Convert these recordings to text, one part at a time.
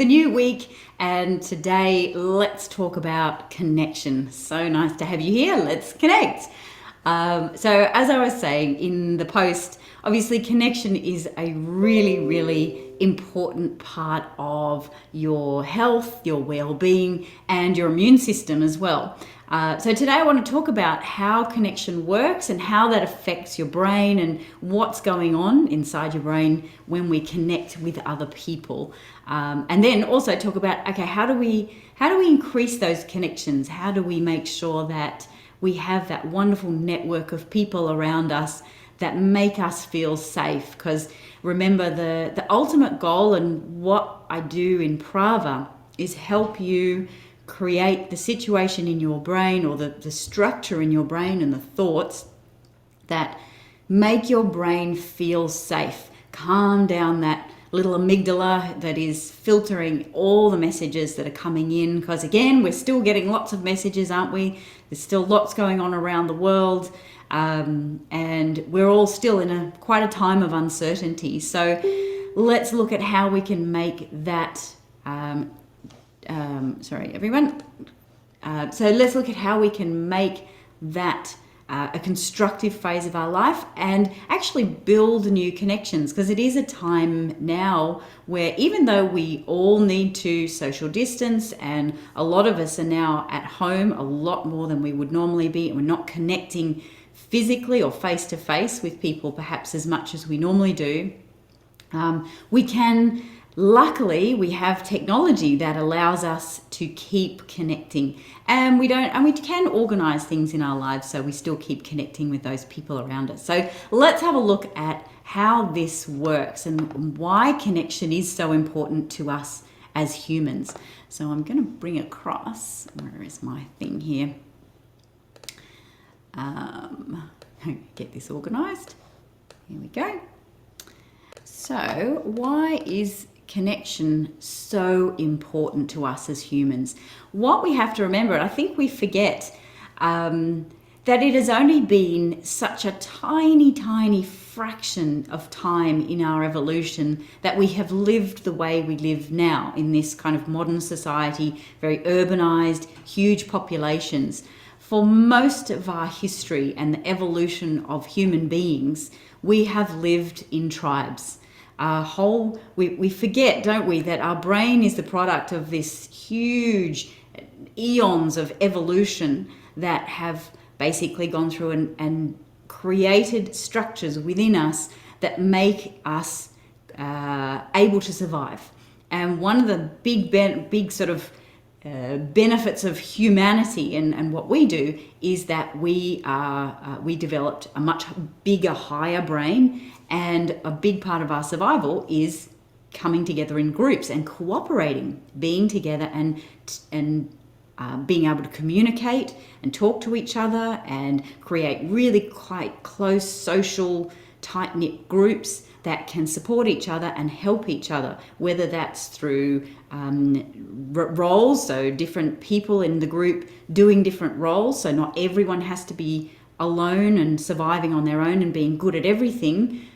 The new week, and today let's talk about connection. So nice to have you here. Let's connect. So as I was saying in the post, obviously connection is a really important part of your health, your well-being, and your immune system as well. So today I want to talk about how connection works and how that affects your brain and what's going on inside your brain when we connect with other people. And then also talk about, okay, how do we increase those connections? How do we make sure that we have that wonderful network of people around us that make us feel safe? Because remember, the ultimate goal and what I do in Prava is help you create the situation in your brain, or the structure in your brain and the thoughts that make your brain feel safe. Calm down that little amygdala that is filtering all the messages that are coming in, because again, we're still getting lots of messages, aren't we? There's still lots going on around the world, and we're all still in quite a time of uncertainty. So let's look at how we can make that sorry everyone. So let's look at how we can make that a constructive phase of our life and actually build new connections, because it is a time now where, even though we all need to social distance and a lot of us are now at home a lot more than we would normally be, and we're not connecting physically or face to face with people perhaps as much as we normally do, we can, luckily, we have technology that allows us to keep connecting, and we can organize things in our lives so we still keep connecting with those people around us. So let's have a look at how this works and why connection is so important to us as humans. So I'm going to bring across, where is my thing here? Get this organized. Here we go. So why is connection so important to us as humans? What we have to remember, and I think we forget, that it has only been such a tiny fraction of time in our evolution that we have lived the way we live now in this kind of modern society, very urbanized, huge populations. For most of our history and the evolution of human beings, we have lived in tribes. We forget, don't we, that our brain is the product of this huge eons of evolution that have basically gone through and created structures within us that make us able to survive. And one of the big sort of benefits of humanity and what we do is that we developed a much bigger, higher brain, and a big part of our survival is coming together in groups and cooperating, being together and being able to communicate and talk to each other and create really quite close social tight-knit groups that can support each other and help each other, whether that's through roles, so different people in the group doing different roles, so not everyone has to be alone and surviving on their own and being good at everything.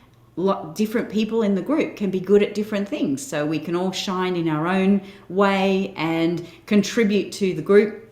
Different people in the group can be good at different things, so we can all shine in our own way and contribute to the group.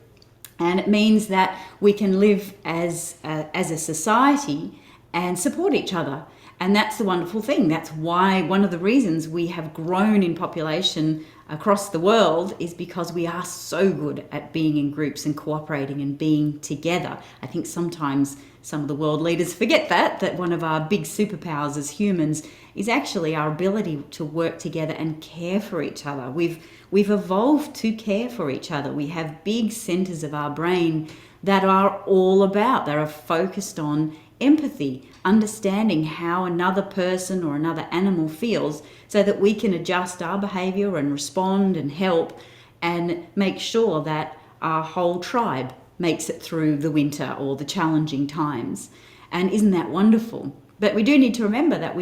And it means that we can live as a society and support each other. And that's the wonderful thing. That's why one of the reasons we have grown in population across the world is because we are so good at being in groups and cooperating and being together. I think sometimes some of the world leaders forget that one of our big superpowers as humans is actually our ability to work together and care for each other. We've evolved to care for each other. We have big centers of our brain that are all about, that are focused on empathy, understanding how another person or another animal feels, so that we can adjust our behavior and respond and help and make sure that our whole tribe makes it through the winter or the challenging times. And isn't that wonderful? But we do need to remember that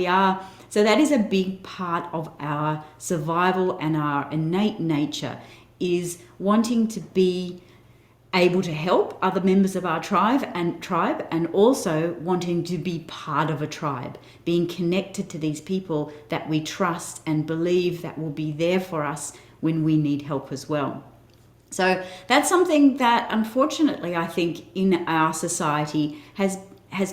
so that is a big part of our survival, and our innate nature is wanting to be able to help other members of our tribe, and also wanting to be part of a tribe, being connected to these people that we trust and believe that will be there for us when we need help as well. So that's something that unfortunately I think in our society has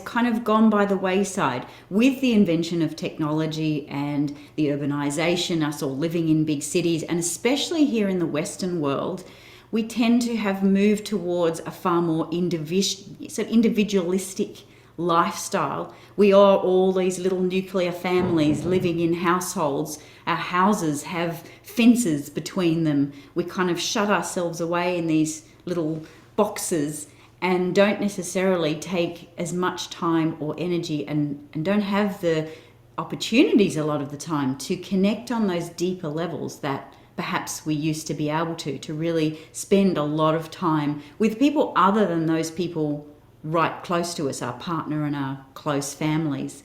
kind of gone by the wayside with the invention of technology and the urbanization, us all living in big cities, and especially here in the Western world, we tend to have moved towards a far more individualistic lifestyle. We are all these little nuclear families living in households. Our houses have fences between them. We kind of shut ourselves away in these little boxes and don't necessarily take as much time or energy and don't have the opportunities a lot of the time to connect on those deeper levels that perhaps we used to be able to really spend a lot of time with people other than those people right close to us, our partner and our close families.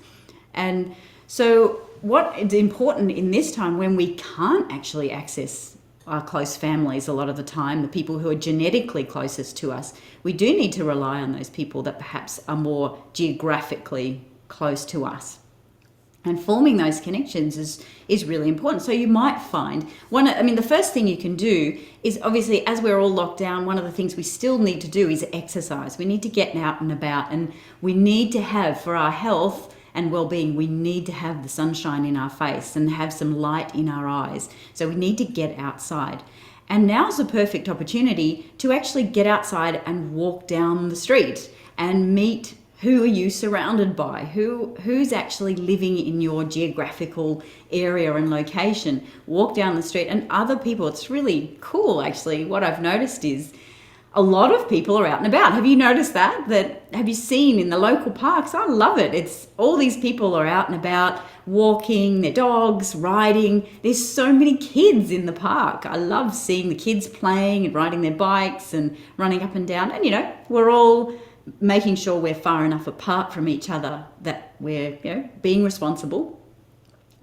And so what is important in this time when we can't actually access our close families a lot of the time, the people who are genetically closest to us, we do need to rely on those people that perhaps are more geographically close to us. And forming those connections is really important. So you might find the first thing you can do is, obviously, as we're all locked down, one of the things we still need to do is exercise. We need to get out and about, and we need to have, for our health and well-being, we need to have the sunshine in our face and have some light in our eyes. So we need to get outside. And now's the perfect opportunity to actually get outside and walk down the street and meet. Who are you surrounded by? Who's actually living in your geographical area and location? Walk down the street and other people. It's really cool, actually. What I've noticed is a lot of people are out and about. Have you noticed that? Have you seen in the local parks? I love it. It's all these people are out and about, walking, their dogs, riding. There's so many kids in the park. I love seeing the kids playing and riding their bikes and running up and down. And, we're all making sure we're far enough apart from each other that we're being responsible.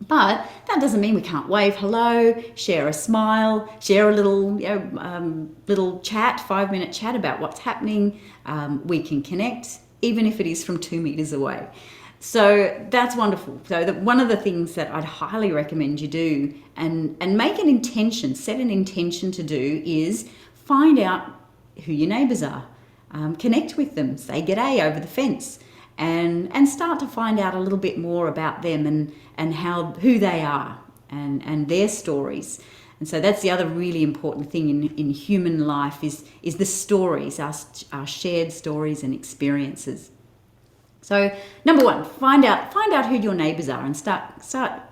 But that doesn't mean we can't wave hello, share a smile, share a little chat, 5-minute chat about what's happening. We can connect, even if it is from 2 meters away. So that's wonderful. So one of the things that I'd highly recommend you do and make an intention, set an intention to do, is find out who your neighbours are. Connect with them, say g'day over the fence, and start to find out a little bit more about them and who they are and their stories. And so that's the other really important thing in human life is the stories, our shared stories and experiences. So number one, find out who your neighbours are and start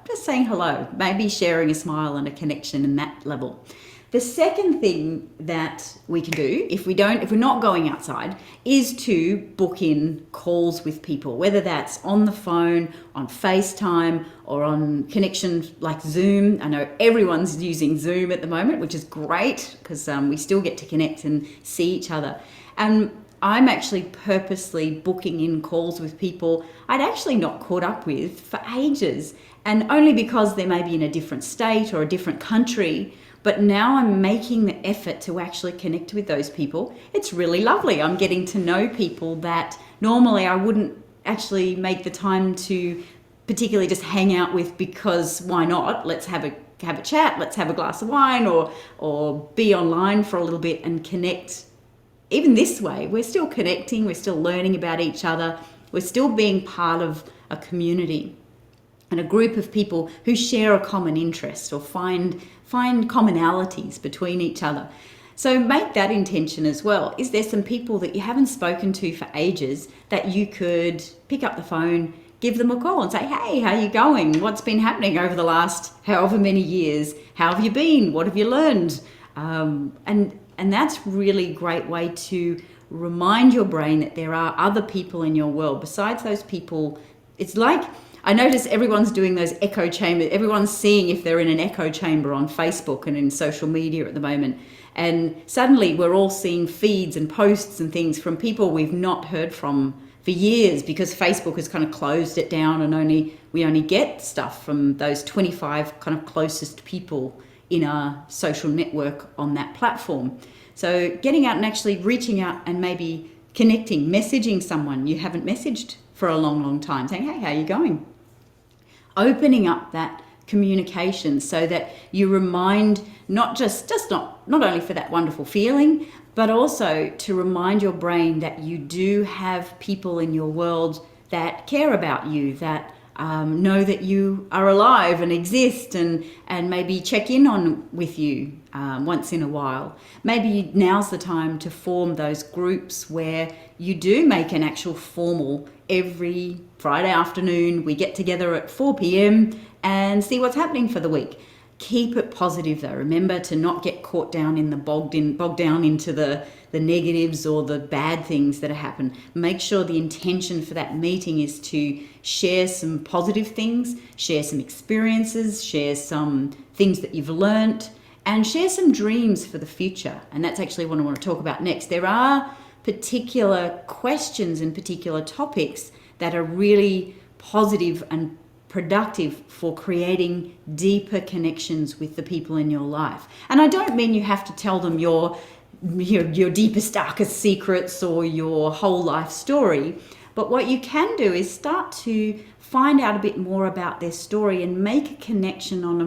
just saying hello, maybe sharing a smile and a connection in that level. The second thing that we can do if we're not going outside is to book in calls with people, whether that's on the phone, on FaceTime, or on connections like Zoom. I know everyone's using Zoom at the moment, which is great because we still get to connect and see each other. And I'm actually purposely booking in calls with people I'd actually not caught up with for ages, and only because they may be in a different state or a different country. But now I'm making the effort to actually connect with those people. It's really lovely. I'm getting to know people that normally I wouldn't actually make the time to particularly just hang out with, because why not? Let's have a chat, let's have a glass of wine, or be online for a little bit and connect. Even this way, we're still connecting, we're still learning about each other, we're still being part of a community and a group of people who share a common interest or find commonalities between each other. So make that intention as well. Is there some people that you haven't spoken to for ages that you could pick up the phone, give them a call and say, hey, how you going? What's been happening over the last however many years? How have you been? What have you learned? And that's really a great way to remind your brain that there are other people in your world besides those people. It's like, I notice everyone's doing those echo chambers. Everyone's seeing if they're in an echo chamber on Facebook and in social media at the moment. And suddenly we're all seeing feeds and posts and things from people we've not heard from for years, because Facebook has kind of closed it down and we only get stuff from those 25 kind of closest people in our social network on that platform. So getting out and actually reaching out and maybe connecting, messaging someone you haven't messaged for a long, long time, saying, hey, how are you going? Opening up that communication so that you remind not only for that wonderful feeling, but also to remind your brain that you do have people in your world that care about you, that know that you are alive and exist, and maybe check in on with you once in a while. Maybe now's the time to form those groups where you do make an actual formal, every Friday afternoon we get together at 4 p.m. and see what's happening for the week. Keep it positive though. Remember to not get caught down in the bogged down into the negatives or the bad things that happen. Make sure the intention for that meeting is to share some positive things, share some experiences, share some things that you've learnt, and share some dreams for the future. And that's actually what I want to talk about next. There are particular questions and particular topics that are really positive and productive for creating deeper connections with the people in your life. And I don't mean you have to tell them your deepest, darkest secrets or your whole life story, but what you can do is start to find out a bit more about their story and make a connection on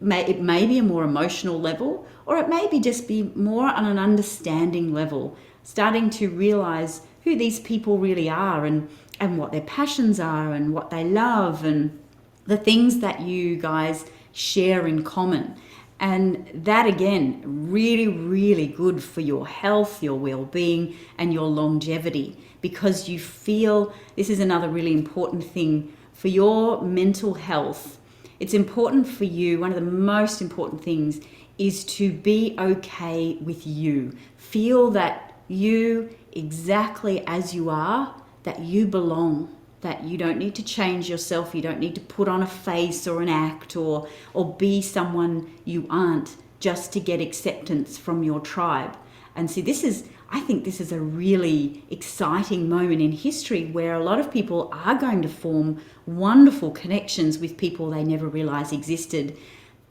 it may be a more emotional level, or it may be just be more on an understanding level, starting to realize who these people really are and what their passions are and what they love and the things that you guys share in common. And that, again, really, really good for your health, your well-being, and your longevity, because you feel this is another really important thing for your mental health. It's important for you. One of the most important things is to be okay with you. Feel that you, exactly as you are, that you belong, that you don't need to change yourself, you don't need to put on a face or an act or be someone you aren't just to get acceptance from your tribe. And see, I think this is a really exciting moment in history where a lot of people are going to form wonderful connections with people they never realized existed,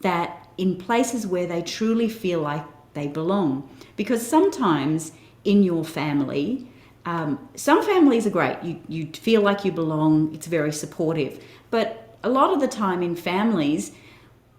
that in places where they truly feel like they belong. Because sometimes in your family, some families are great. You feel like you belong. It's very supportive. But a lot of the time in families,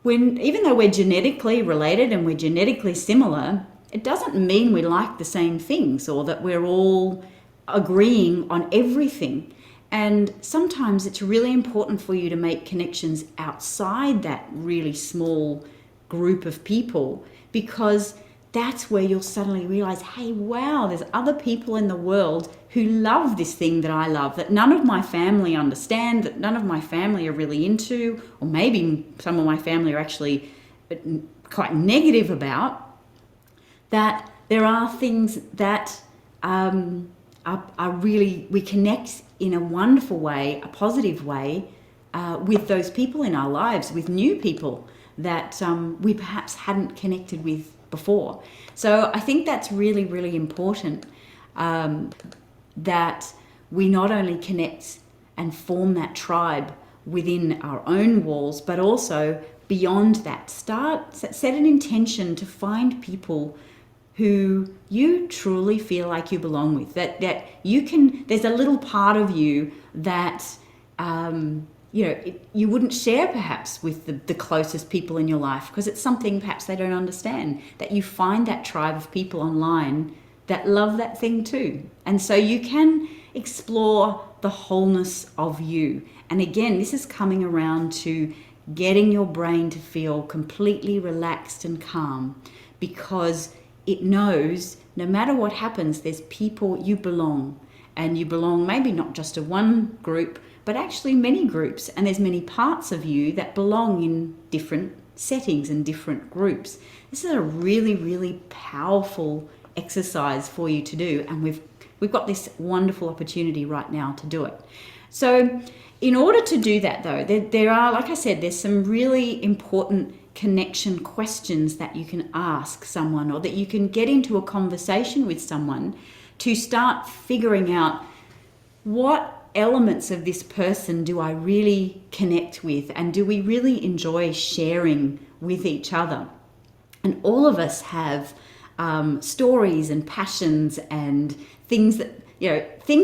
even though we're genetically related and we're genetically similar, it doesn't mean we like the same things or that we're all agreeing on everything. And sometimes it's really important for you to make connections outside that really small group of people, because that's where you'll suddenly realize, hey, wow, there's other people in the world who love this thing that I love, that none of my family understand, that none of my family are really into, or maybe some of my family are actually quite negative about, that there are things that are really, we connect in a wonderful way, a positive way, with those people in our lives, with new people that we perhaps hadn't connected with before. So I think that's really, really important, that we not only connect and form that tribe within our own walls, but also beyond that. Set an intention to find people who you truly feel like you belong with, that you can, there's a little part of you that you wouldn't share perhaps with the closest people in your life, because it's something perhaps they don't understand, that you find that tribe of people online that love that thing too. And so you can explore the wholeness of you. And again, this is coming around to getting your brain to feel completely relaxed and calm, because it knows no matter what happens, there's people, you belong. And you belong maybe not just to one group, but actually many groups. And there's many parts of you that belong in different settings and different groups. This is a really, really powerful exercise for you to do. And we've got this wonderful opportunity right now to do it. So in order to do that though, there are, like I said, there's some really important connection questions that you can ask someone, or that you can get into a conversation with someone to start figuring out what elements of this person do I really connect with, and do we really enjoy sharing with each other. And all of us have stories and passions and things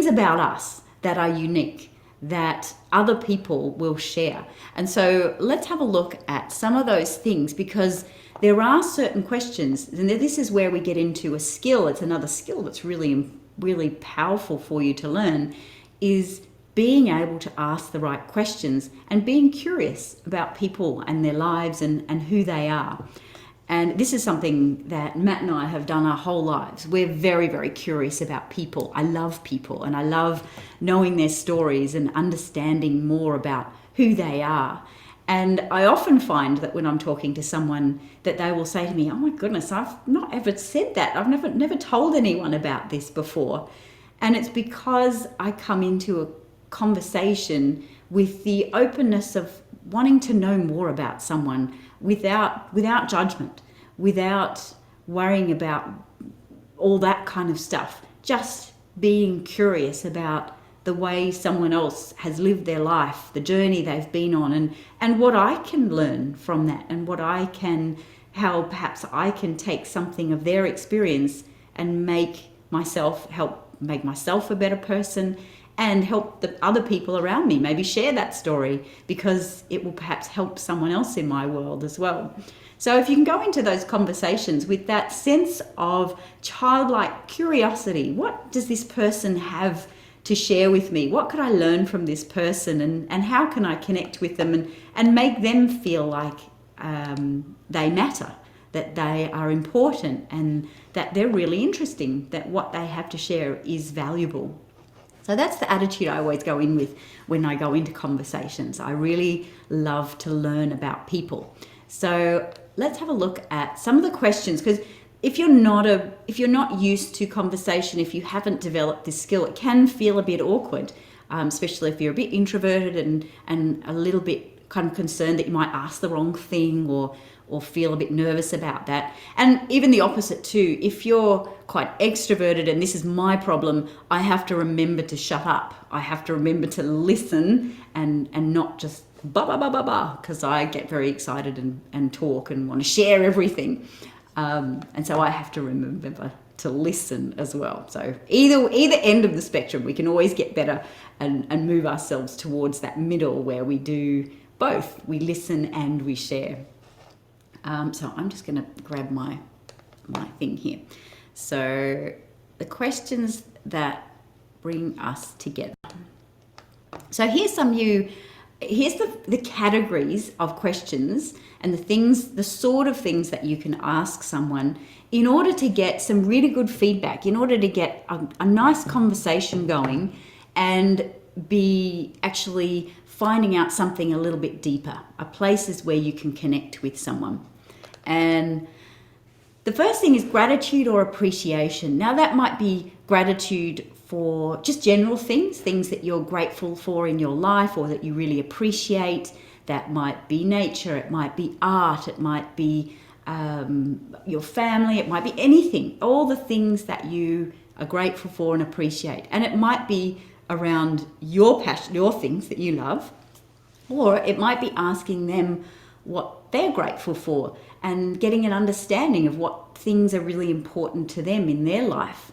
about us that are unique, that other people will share. And so let's have a look at some of those things, because there are certain questions, and this is where we get into a skill. It's another skill that's really, really powerful for you to learn, is being able to ask the right questions and being curious about people and their lives and who they are. And this is something that Matt and I have done our whole lives. We're very, very curious about people. I love people, and I love knowing their stories and understanding more about who they are. And I often find that when I'm talking to someone, that they will say to me, "Oh my goodness, I've not ever said that. I've never told anyone about this before." And it's because I come into a conversation with the openness of wanting to know more about someone without judgment, without worrying about all that kind of stuff. Just being curious about the way someone else has lived their life, the journey they've been on, and what I can learn from that, and how perhaps I can take something of their experience and help make myself a better person, and help the other people around me maybe share that story, because it will perhaps help someone else in my world as well. So if you can go into those conversations with that sense of childlike curiosity, what does this person have to share with me? What could I learn from this person, and how can I connect with them and make them feel like they matter, that they are important, and that they're really interesting, that what they have to share is valuable. So that's the attitude I always go in with when I go into conversations. I really love to learn about people. So let's have a look at some of the questions, because if you're not used to conversation, if you haven't developed this skill, it can feel a bit awkward, especially if you're a bit introverted and a little bit kind of concerned that you might ask the wrong thing, or feel a bit nervous about that. And even the opposite too, if you're quite extroverted, and this is my problem, I have to remember to shut up. I have to remember to listen and not just because I get very excited and talk and want to share everything. And so I have to remember to listen as well. So either end of the spectrum, we can always get better and move ourselves towards that middle where we do both. We listen and we share. So I'm just going to grab my thing here. So the questions that bring us together. So here's the categories of questions and the sort of things that you can ask someone in order to get some really good feedback, in order to get a nice conversation going and be actually finding out something a little bit deeper, places where you can connect with someone. And the first thing is gratitude or appreciation. Now that might be gratitude for just general things that you're grateful for in your life or that you really appreciate. That might be nature, it might be art, it might be your family, it might be anything, all the things that you are grateful for and appreciate. And it might be around your passion, your things that you love, or it might be asking them what they're grateful for and getting an understanding of what things are really important to them in their life.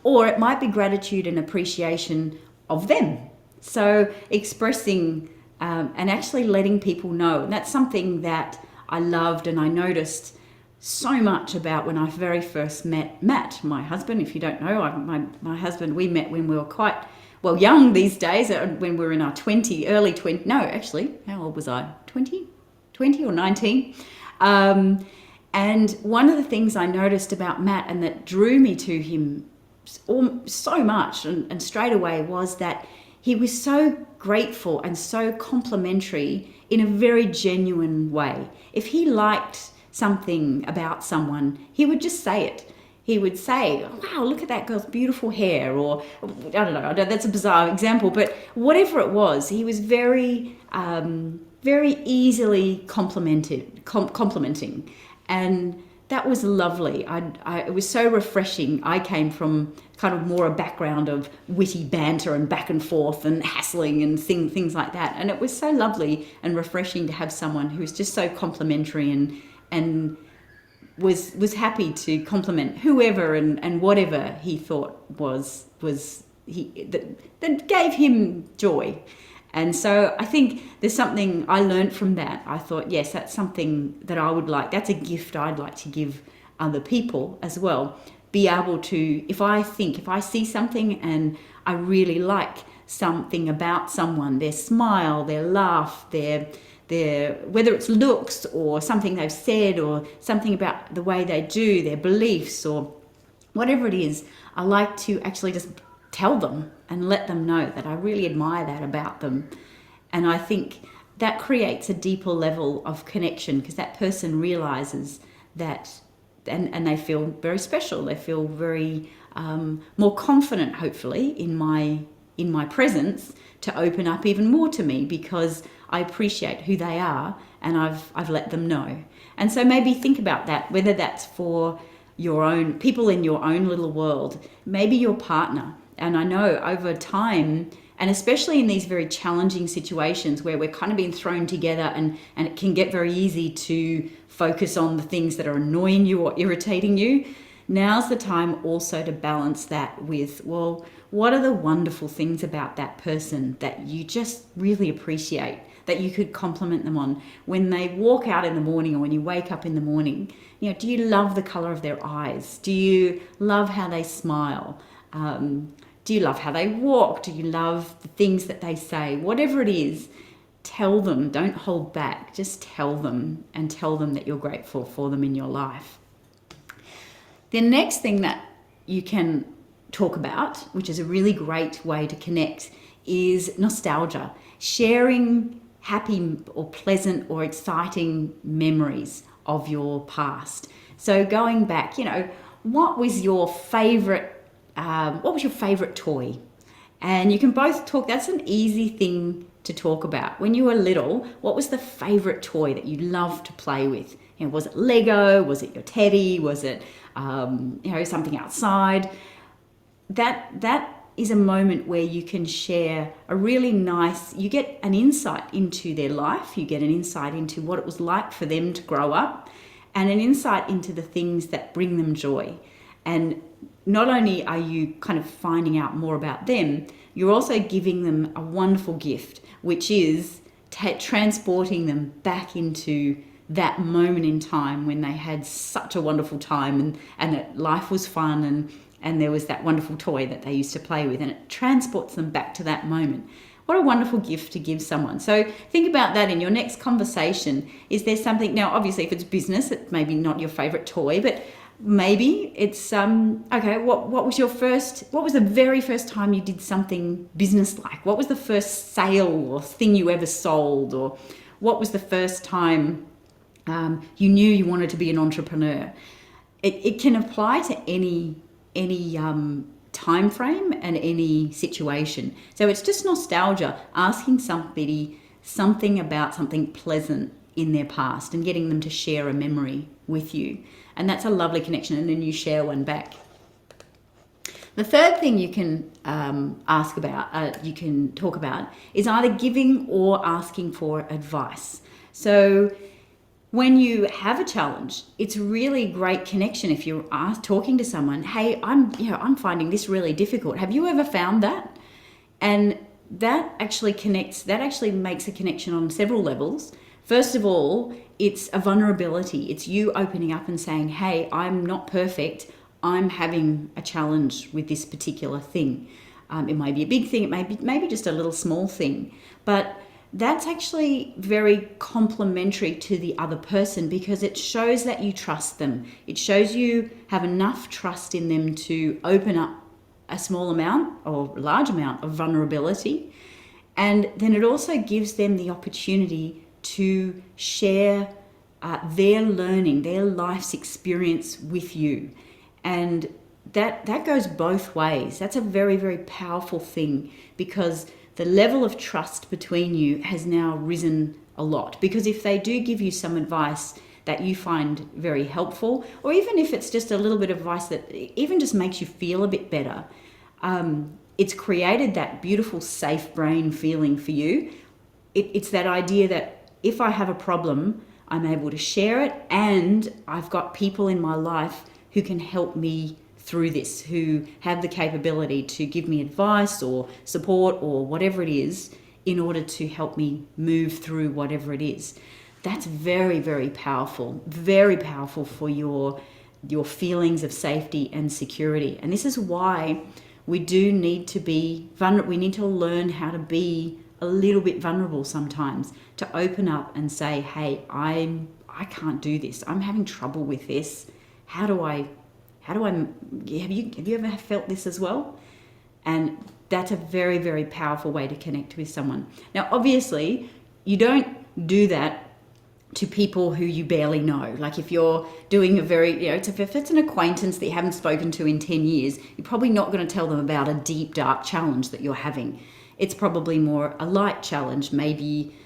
Or it might be gratitude and appreciation of them. So expressing and actually letting people know. And that's something that I loved and I noticed so much about when I very first met Matt, my husband. If you don't know, my husband, we met when we were quite, young these days, when we were in our early 20, no, actually, how old was I? 20 or 19? And one of the things I noticed about Matt and that drew me to him so much and straight away was that he was so grateful and so complimentary in a very genuine way. If he liked something about someone, he would just say it. He would say, "Wow, look at that girl's beautiful hair," or I don't know, that's a bizarre example, but whatever it was, he was very easily complimenting. And that was lovely. It was so refreshing. I came from kind of more a background of witty banter and back and forth and hassling and things like that. And it was so lovely and refreshing to have someone who was just so complimentary and was happy to compliment whoever and whatever he thought that gave him joy. And so I think there's something I learned from that. I thought, yes, that's something that I would like. That's a gift I'd like to give other people as well. Be able to, if I see something and I really like something about someone, their smile, their laugh, their whether it's looks or something they've said or something about the way they do, their beliefs or whatever it is, I like to actually just tell them and let them know that I really admire that about them. And I think that creates a deeper level of connection because that person realizes that, and they feel very special. They feel very more confident, hopefully, in my presence to open up even more to me because I appreciate who they are and I've let them know. And so maybe think about that, whether that's for your own people in your own little world, maybe your partner. And I know over time, and especially in these very challenging situations where we're kind of being thrown together and it can get very easy to focus on the things that are annoying you or irritating you, now's the time also to balance that with, well, what are the wonderful things about that person that you just really appreciate, that you could compliment them on? When they walk out in the morning or when you wake up in the morning, do you love the color of their eyes? Do you love how they smile? Do you love how they walk? Do you love the things that they say? Whatever it is, tell them. Don't hold back. Just tell them and tell them that you're grateful for them in your life. The next thing that you can talk about, which is a really great way to connect, is nostalgia. Sharing happy or pleasant or exciting memories of your past. So going back, what was your favorite toy? And you can both talk. That's an easy thing to talk about. When you were little, what was the favorite toy that you loved to play with? Was it Lego? Was it your teddy? Was it something outside? That is a moment where you can share a really nice, you get an insight into their life, you get an insight into what it was like for them to grow up, and an insight into the things that bring them joy. And not only are you kind of finding out more about them, you're also giving them a wonderful gift, which is transporting them back into that moment in time when they had such a wonderful time and that life was fun and there was that wonderful toy that they used to play with, and it transports them back to that moment. What a wonderful gift to give someone. So think about that in your next conversation. Is there something, now obviously if it's business, it's maybe not your favorite toy, but maybe it's, what was the very first time you did something business-like? What was the first sale or thing you ever sold? Or what was the first time you knew you wanted to be an entrepreneur? It can apply to any time frame and any situation. So it's just nostalgia, asking somebody something about something pleasant in their past and getting them to share a memory with you. And that's a lovely connection, and then you share one back. The third thing you can you can talk about is either giving or asking for advice. So when you have a challenge, it's really great connection if you're talking to someone, hey, I'm finding this really difficult. Have you ever found that? And that actually makes a connection on several levels. First of all, it's a vulnerability. It's you opening up and saying, hey, I'm not perfect. I'm having a challenge with this particular thing. It may be a big thing. It may be just a little small thing. But that's actually very complimentary to the other person because it shows that you trust them. It shows you have enough trust in them to open up a small amount or large amount of vulnerability. And then it also gives them the opportunity to share their learning, their life's experience with you. And that goes both ways. That's a very, very powerful thing because the level of trust between you has now risen a lot. Because if they do give you some advice that you find very helpful, or even if it's just a little bit of advice that even just makes you feel a bit better, it's created that beautiful safe brain feeling for you. It's that idea that if I have a problem, I'm able to share it, and I've got people in my life who can help me through this, who have the capability to give me advice or support or whatever it is in order to help me move through whatever it is. That's very, very powerful for your feelings of safety and security. And this is why we do need to be vulnerable. We need to learn how to be a little bit vulnerable sometimes, to open up and say, hey, I can't do this. I'm having trouble with this. Have you ever felt this as well? And that's a very, very powerful way to connect with someone. Now, obviously, you don't do that to people who you barely know. Like if you're doing if it's an acquaintance that you haven't spoken to in 10 years, you're probably not going to tell them about a deep, dark challenge that you're having. It's probably more a light challenge, maybe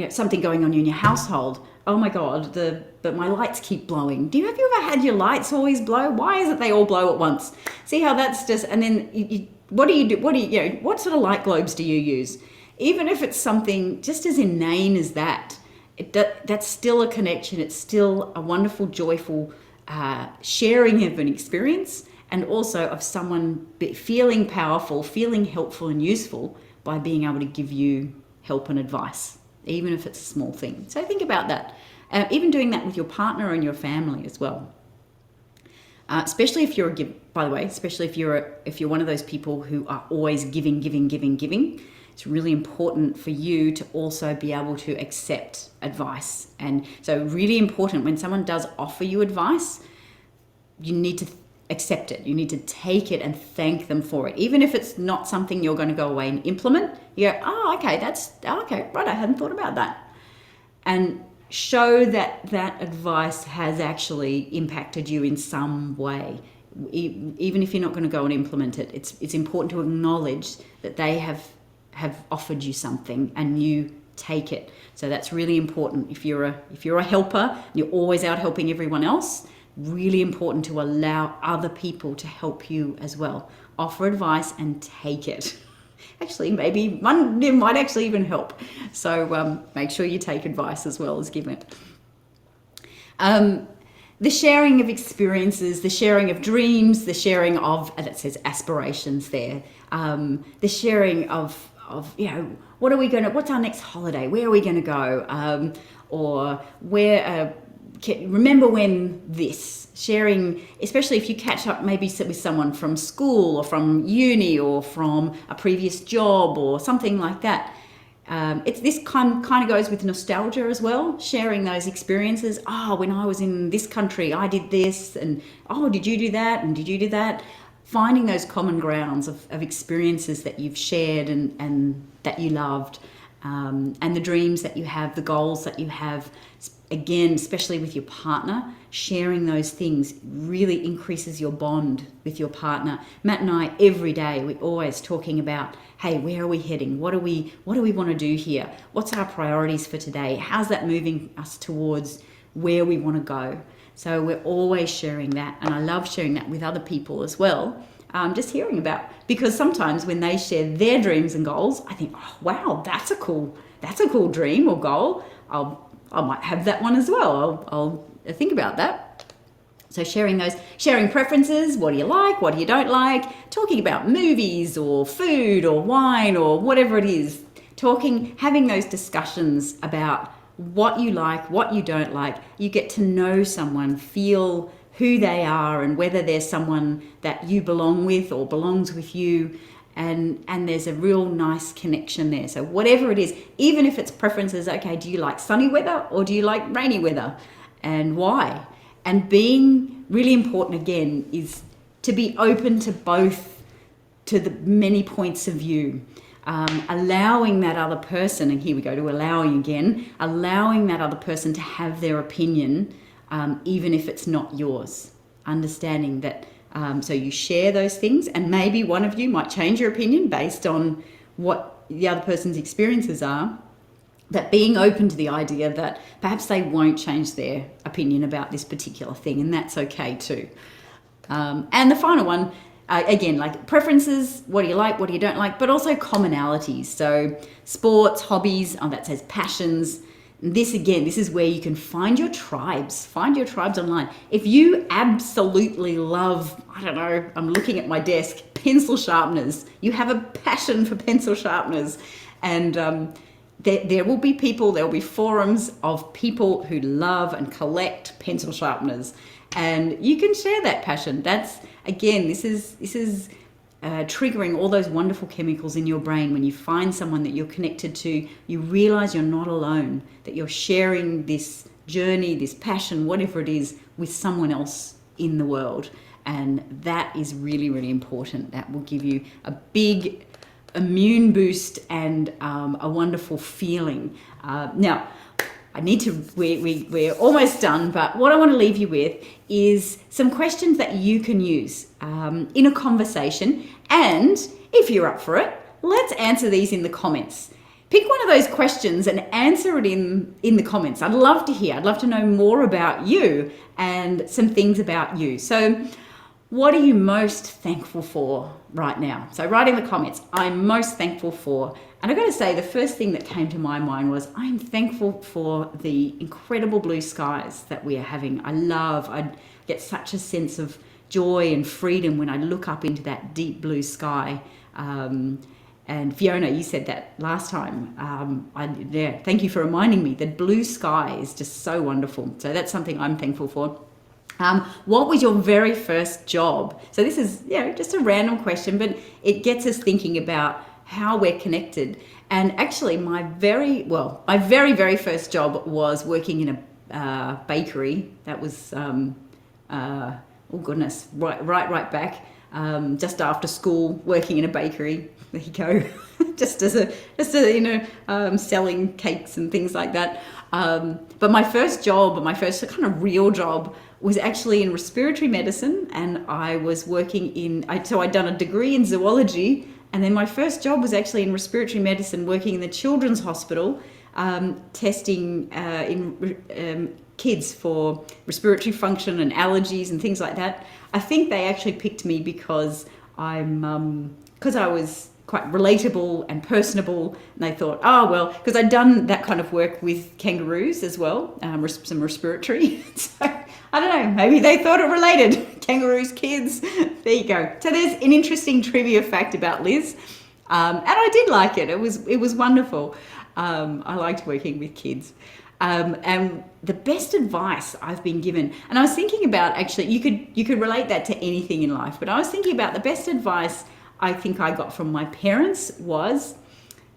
something going on in your household. Oh my God, but my lights keep blowing. Have you ever had your lights always blow? Why is it they all blow at once? See how that's just, and then what do you do? What sort of light globes do you use? Even if it's something just as inane as that, that's still a connection. It's still a wonderful, joyful sharing of an experience, and also of someone feeling powerful, feeling helpful and useful by being able to give you help and advice, even if it's a small thing. So think about that. Even doing that with your partner and your family as well. Especially if you're especially if you're one of those people who are always giving. It's really important for you to also be able to accept advice. And so really important when someone does offer you advice, you need to accept it. You need to take it and thank them for it. Even if it's not something you're going to go away and implement, you go, okay, right, I hadn't thought about that. And show that that advice has actually impacted you in some way. Even if you're not going to go and implement it, it's important to acknowledge that they have offered you something and you take it. So that's really important. If you're a helper, you're always out helping everyone else, really important to allow other people to help you as well. Offer advice and take it. Actually, maybe one might actually even help. So make sure you take advice as well as give it. The sharing of experiences, the sharing of dreams, the sharing of, that says aspirations there, the sharing of what's our next holiday? Where are we going to go? Or where, remember when this, sharing, especially if you catch up maybe with someone from school or from uni or from a previous job or something like that. This kind of goes with nostalgia as well, sharing those experiences. When I was in this country, I did this, and did you do that, and did you do that? Finding those common grounds of experiences that you've shared and that you loved, and the dreams that you have, the goals that you have. Again, especially with your partner, sharing those things really increases your bond with your partner. Matt and I, every day, we're always talking about, hey, where are we heading? What do we want to do here? What's our priorities for today? How's that moving us towards where we want to go? So we're always sharing that, and I love sharing that with other people as well. Just hearing about, because sometimes when they share their dreams and goals, I think, oh wow, that's a cool dream or goal. I might have that one as well. I'll think about that. So sharing preferences, what do you like, what do you don't like, talking about movies or food or wine or whatever it is, having those discussions about what you like, what you don't like. You get to know someone, feel who they are and whether there's someone that you belong with or belongs with you. And there's a real nice connection there. So whatever it is, even if it's preferences, okay, do you like sunny weather or do you like rainy weather? And why? And being really important again is to be open to both, to the many points of view. Allowing that other person, and here we go to allowing again, allowing that other person to have their opinion, even if it's not yours. Understanding that. So you share those things, and maybe one of you might change your opinion based on what the other person's experiences are. That being open to the idea that perhaps they won't change their opinion about this particular thing, and that's okay too. And the final one, again, like preferences, what do you like, what do you don't like, but also commonalities. So sports, hobbies, that says passions. This is where you can find your tribes. Find your tribes online. If you absolutely love, I'm looking at my desk, pencil sharpeners. You have a passion for pencil sharpeners. And there will be people, there will be forums of people who love and collect pencil sharpeners, and you can share that passion. That's, again, this is triggering all those wonderful chemicals in your brain. When you find someone that you're connected to, you realize you're not alone, that you're sharing this journey, this passion, whatever it is, with someone else in the world. And that is really, really important. That will give you a big immune boost and a wonderful feeling. Now, I need to, we're almost done, but what I want to leave you with is some questions that you can use in a conversation. And if you're up for it, let's answer these in the comments. Pick one of those questions and answer it in the comments. I'd love to hear. I'd love to know more about you and some things about you. So what are you most thankful for right now? So write in the comments, I'm most thankful for. And I've got to say, the first thing that came to my mind was I'm thankful for the incredible blue skies that we are having. I get such a sense of joy and freedom when I look up into that deep blue sky. And Fiona, you said that last time. Thank you for reminding me that blue sky is just so wonderful. So that's something I'm thankful for. What was your very first job? So this is, just a random question, but it gets us thinking about how we're connected. And actually, my very, very first job was working in a bakery. That was, right back, just after school, working in a bakery. There you go. just selling cakes and things like that. But my first kind of real job was actually in respiratory medicine, and I was working so I'd done a degree in zoology, and then my first job was actually in respiratory medicine, working in the children's hospital, testing in kids for respiratory function and allergies and things like that. I think they actually picked me because I was quite relatable and personable, and they thought, because I'd done that kind of work with kangaroos as well, some respiratory. So I don't know, maybe they thought it related. Kangaroos, kids, there you go. So there's an interesting trivia fact about Liz, and I did like it. It was wonderful. I liked working with kids. And the best advice I've been given, and I was thinking about, actually, you could relate that to anything in life, but I was thinking about the best advice I think I got from my parents was,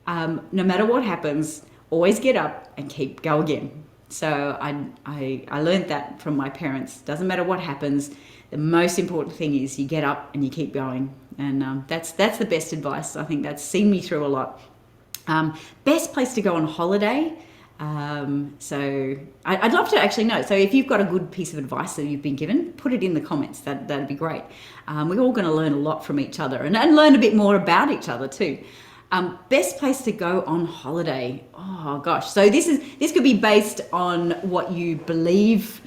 no matter what happens, always get up and go again. So I learned that from my parents. Doesn't matter what happens, the most important thing is you get up and you keep going. And that's the best advice. I think that's seen me through a lot. Best place to go on holiday. So I'd love to actually know. So if you've got a good piece of advice that you've been given, put it in the comments. That'd be great. We're all going to learn a lot from each other and learn a bit more about each other too. Best place to go on holiday. Oh gosh. So this could be based on what you believe,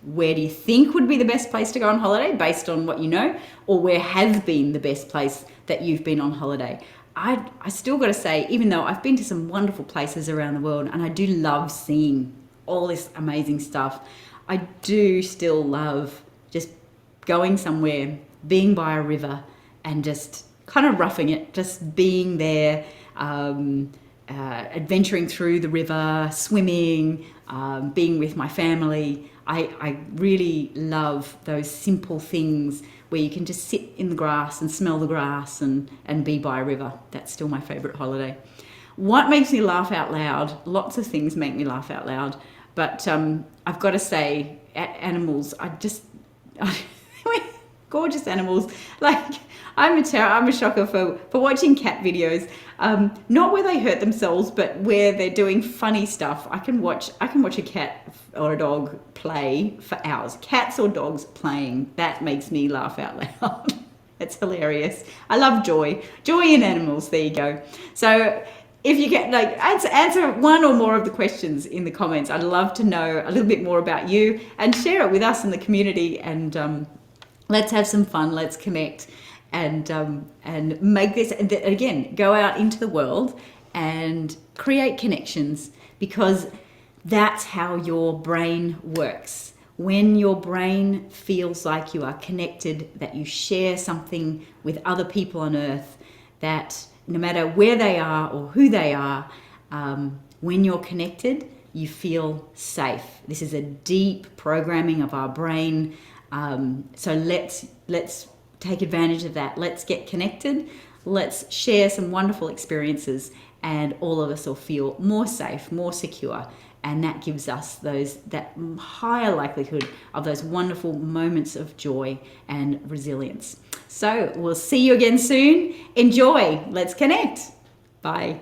where do you think would be the best place to go on holiday based on what you know, or where has been the best place that you've been on holiday. I still got to say, even though I've been to some wonderful places around the world and I do love seeing all this amazing stuff, I do still love just going somewhere, being by a river and just kind of roughing it, just being there, adventuring through the river, swimming, being with my family. I really love those simple things where you can just sit in the grass and smell the grass and be by a river. That's still my favourite holiday. What makes me laugh out loud? Lots of things make me laugh out loud. But I've got to say, animals, gorgeous animals. Like, I'm a shocker for watching cat videos. Not where they hurt themselves, but where they're doing funny stuff. I can watch a cat or a dog play for hours. Cats or dogs playing, that makes me laugh out loud. It's hilarious. I love joy in animals. There you go. So if you get answer one or more of the questions in the comments, I'd love to know a little bit more about you and share it with us in the community. And let's have some fun. Let's connect and make this, again, go out into the world and create connections, because that's how your brain works. When your brain feels like you are connected, that you share something with other people on earth, that no matter where they are or who they are, when you're connected, you feel safe. This is a deep programming of our brain. So let's take advantage of that. Let's get connected. Let's share some wonderful experiences, and all of us will feel more safe, more secure. And that gives us that higher likelihood of those wonderful moments of joy and resilience. So we'll see you again soon. Enjoy. Let's connect. Bye.